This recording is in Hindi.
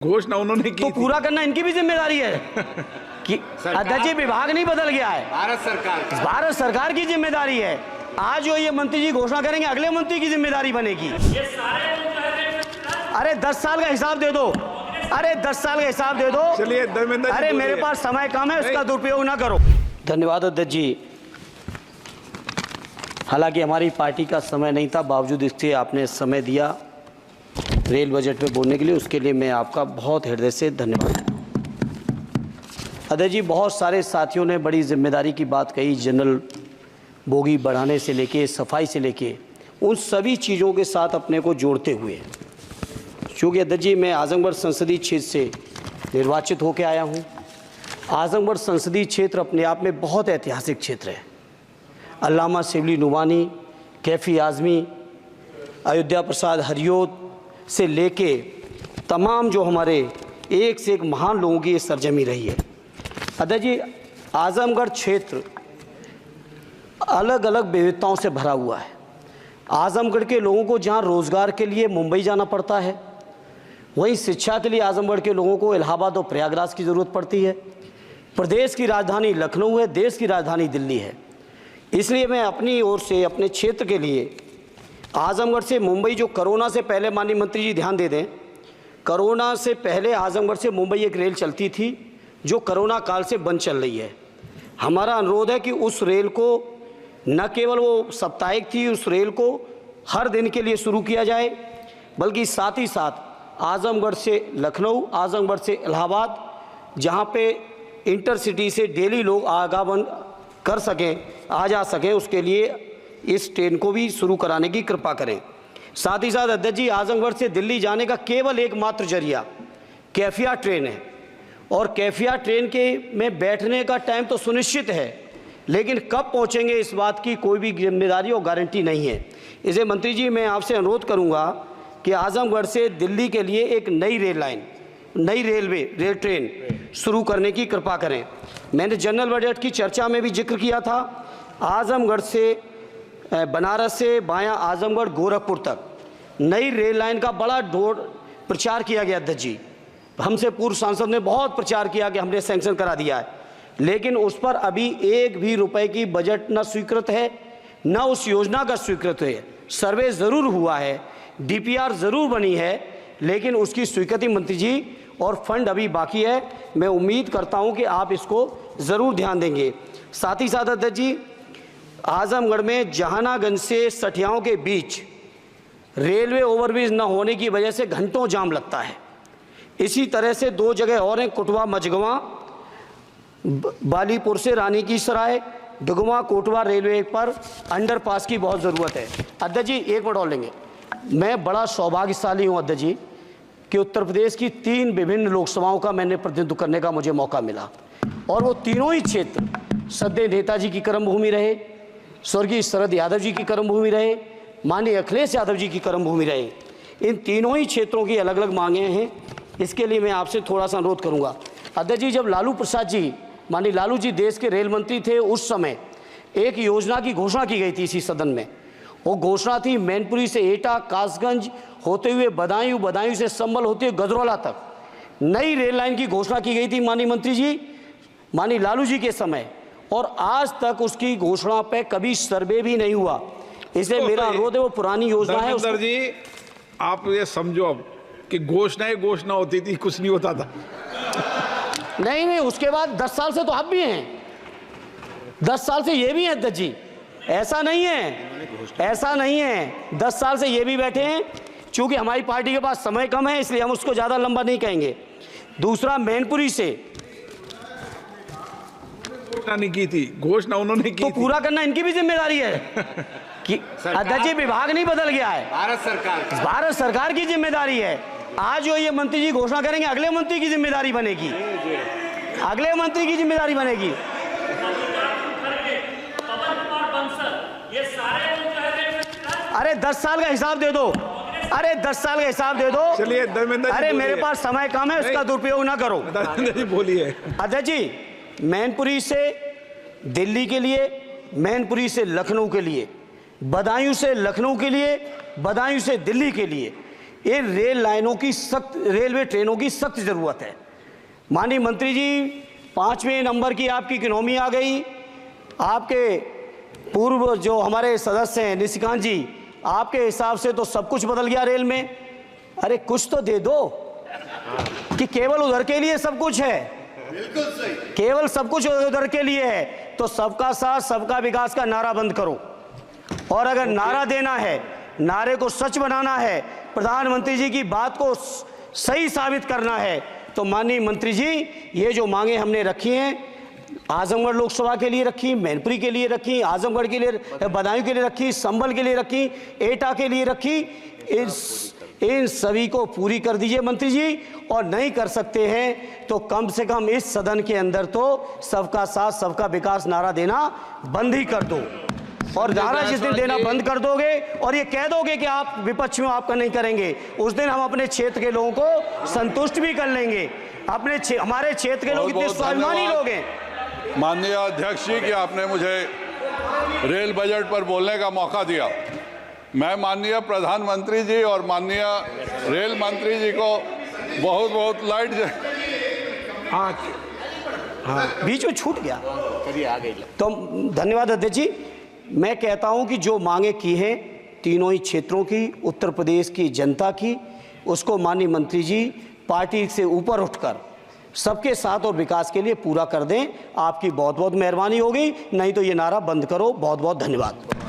घोषणा उन्होंने की तो पूरा करना इनकी भी जिम्मेदारी है कि अध्यक्ष जी विभाग नहीं बदल गया है, भारत सरकार की जिम्मेदारी है। आज जो ये मंत्री जी घोषणा करेंगे अगले मंत्री की जिम्मेदारी बनेगी। अरे 10 साल का हिसाब दे दो, अरे 10 साल का हिसाब दे दो। चलिए धर्मेंद्र, अरे मेरे पास समय कम है, उसका दुरुपयोग ना करो। धन्यवाद अध्यक्ष जी। हालांकि हमारी पार्टी का समय नहीं था, बावजूद इसके आपने समय दिया रेल बजट में बोलने के लिए, उसके लिए मैं आपका बहुत हृदय से धन्यवाद। अध्यक्ष जी, बहुत सारे साथियों ने बड़ी जिम्मेदारी की बात कही, जनरल बोगी बढ़ाने से लेके सफाई से लेके उन सभी चीज़ों के साथ अपने को जोड़ते हुए, क्योंकि अध्यक्ष जी मैं आजमगढ़ संसदीय क्षेत्र से निर्वाचित होकर आया हूँ। आजमगढ़ संसदीय क्षेत्र अपने आप में बहुत ऐतिहासिक क्षेत्र है। अल्लामा शिबली नुमानी, कैफ़ी आज़मी, अयोध्या प्रसाद हरियोत से लेके तमाम जो हमारे एक से एक महान लोगों की ये सरजमी रही है। अध्यक्ष जी, आजमगढ़ क्षेत्र अलग अलग विविधताओं से भरा हुआ है। आजमगढ़ के लोगों को जहाँ रोज़गार के लिए मुंबई जाना पड़ता है, वहीं शिक्षा के लिए आजमगढ़ के लोगों को इलाहाबाद और प्रयागराज की ज़रूरत पड़ती है। प्रदेश की राजधानी लखनऊ है, देश की राजधानी दिल्ली है। इसलिए मैं अपनी ओर से अपने क्षेत्र के लिए आजमगढ़ से मुंबई, जो कोरोना से पहले, माननीय मंत्री जी ध्यान दे दें, कोरोना से पहले आजमगढ़ से मुंबई एक रेल चलती थी जो कोरोना काल से बंद चल रही है। हमारा अनुरोध है कि उस रेल को न केवल वो साप्ताहिक थी, उस रेल को हर दिन के लिए शुरू किया जाए, बल्कि साथ ही साथ आजमगढ़ से लखनऊ, आजमगढ़ से इलाहाबाद, जहाँ पे इंटरसिटी से डेली लोग आवागमन कर सकें, आ जा सकें, उसके लिए इस ट्रेन को भी शुरू कराने की कृपा करें। साथ ही साथ अध्यक्ष जी, आजमगढ़ से दिल्ली जाने का केवल एकमात्र जरिया कैफिया ट्रेन है, और कैफिया ट्रेन के में बैठने का टाइम तो सुनिश्चित है, लेकिन कब पहुंचेंगे इस बात की कोई भी जिम्मेदारी और गारंटी नहीं है। इसे मंत्री जी मैं आपसे अनुरोध करूंगा कि आजमगढ़ से दिल्ली के लिए एक नई रेल लाइन, नई रेल ट्रेन शुरू करने की कृपा करें। मैंने जनरल बजट की चर्चा में भी जिक्र किया था, आजमगढ़ से बनारस से बायां आजमगढ़ गोरखपुर तक नई रेल लाइन का बड़ा प्रचार किया गया। अध्यक्ष जी, हमसे पूर्व सांसद ने बहुत प्रचार किया कि हमने सैंक्शन करा दिया है, लेकिन उस पर अभी एक भी रुपए की बजट न स्वीकृत है, न उस योजना का स्वीकृत है। सर्वे ज़रूर हुआ है, डीपीआर ज़रूर बनी है, लेकिन उसकी स्वीकृति मंत्री जी और फंड अभी बाकी है। मैं उम्मीद करता हूं कि आप इसको ज़रूर ध्यान देंगे। साथ ही साथ अध्यक्ष जी, आजमगढ़ में जहानागंज से सठियाओं के बीच रेलवे ओवरब्रिज न होने की वजह से घंटों जाम लगता है। इसी तरह से दो जगह और हैं, कुटवा मझगवां, बालीपुर से रानी की सराय, डुगवा कोटवा रेलवे पर अंडरपास की बहुत ज़रूरत है। अध्यक्ष जी एक मिनट और लेंगे। मैं बड़ा सौभाग्यशाली हूँ अध्यक्ष जी कि उत्तर प्रदेश की 3 विभिन्न लोकसभाओं का मैंने प्रतिनिधित्व करने का मुझे मौका मिला, और वो तीनों ही क्षेत्र सदैव नेताजी की कर्मभूमि रहे, स्वर्गीय शरद यादव जी की कर्मभूमि रहे, माननीय अखिलेश यादव जी की कर्मभूमि रहे। इन तीनों ही क्षेत्रों की अलग अलग मांगें हैं। इसके लिए मैं आपसे थोड़ा सा अनुरोध करूंगा। अध्यक्ष जी, जब लालू प्रसाद जी, माननीय लालू जी देश के रेल मंत्री थे, उस समय एक योजना की घोषणा की गई थी इसी सदन में। वो घोषणा थी मैनपुरी से एटा, कासगंज होते हुए बदायूं, बदायूं से संभल होते हुए गजरौला तक नई रेल लाइन की घोषणा की गई थी माननीय मंत्री जी, माननीय लालू जी के समय, और आज तक उसकी घोषणा पे कभी सर्वे भी नहीं हुआ। इसलिए मेरा अनुरोध है, वो पुरानी योजना है। धर्मेंद्र जी, आप ये समझो अब कि घोषणा होती थी, कुछ नहीं होता था। नहीं, उसके बाद 10 साल से तो आप भी हैं, 10 साल से ये भी हैं अध्यक्ष जी, ऐसा नहीं है 10 साल से ये भी बैठे हैं। चूंकि हमारी पार्टी के पास समय कम है, इसलिए हम उसको ज़्यादा लंबा नहीं कहेंगे। दूसरा, मैनपुरी से घोषणा नहीं की थी, घोषणा उन्होंने की तो पूरा करना इनकी भी जिम्मेदारी है कि अध्यक्ष जी विभाग नहीं बदल गया है, भारत सरकार की जिम्मेदारी है। आज जो ये मंत्री जी घोषणा करेंगे अगले मंत्री की जिम्मेदारी बनेगी, अगले मंत्री की जिम्मेदारी बनेगी। अरे 10 साल का हिसाब दे दो, अरे 10 साल का हिसाब दे दो। चलिए धर्मेंद्र, अरे मेरे पास समय कम है, उसका दुरुपयोग ना करो। धर्मेंद्र जी बोलिए। अध्यक्ष जी, मैनपुरी से दिल्ली के लिए, मैनपुरी से लखनऊ के लिए, बदायूं से लखनऊ के लिए, बदायूं से दिल्ली के लिए, इन रेल लाइनों की सख्त, रेलवे ट्रेनों की सख्त ज़रूरत है। माननीय मंत्री जी, 5वें नंबर की आपकी इकोनॉमी आ गई। आपके पूर्व जो हमारे सदस्य हैं निशिकांत जी, आपके हिसाब से तो सब कुछ बदल गया रेल में। अरे कुछ तो दे दो कि केवल उधर के लिए सब कुछ है। बिल्कुल सही, केवल सब कुछ उधर के लिए है तो सबका साथ सबका विकास का नारा बंद करो। और अगर नारा देना है, नारे को सच बनाना है, प्रधानमंत्री जी की बात को सही साबित करना है, तो माननीय मंत्री जी, ये जो मांगे हमने रखी हैं, आजमगढ़ लोकसभा के लिए रखी, मैनपुरी के लिए रखी, आजमगढ़ के लिए, बदायूं के लिए रखी, संभल के लिए रखी, एटा के लिए रखी, इन सभी को पूरी कर दीजिए मंत्री जी। और नहीं कर सकते हैं तो कम से कम इस सदन के अंदर तो सबका साथ सबका विकास नारा देना बंद ही कर दो। और नारा जिस दिन देना बंद कर दोगे और ये कह दोगे कि आप विपक्ष में आपका नहीं करेंगे, उस दिन हम अपने क्षेत्र के लोगों को संतुष्ट भी कर लेंगे। हमारे क्षेत्र के लोग इतने स्वाभिमानी लोग हैं। माननीय अध्यक्ष जी कि आपने मुझे रेल बजट पर बोलने का मौका दिया। मैं माननीय प्रधानमंत्री जी और माननीय रेल मंत्री जी को बहुत बहुत लाइट बीच में छूट गया, कभी आ गई। तो धन्यवाद अध्यक्ष जी। मैं कहता हूं कि जो मांगे की हैं तीनों ही क्षेत्रों की, उत्तर प्रदेश की जनता की, उसको माननीय मंत्री जी पार्टी से ऊपर उठकर सबके साथ और विकास के लिए पूरा कर दें। आपकी बहुत बहुत मेहरबानी होगी। नहीं तो ये नारा बंद करो। बहुत बहुत धन्यवाद।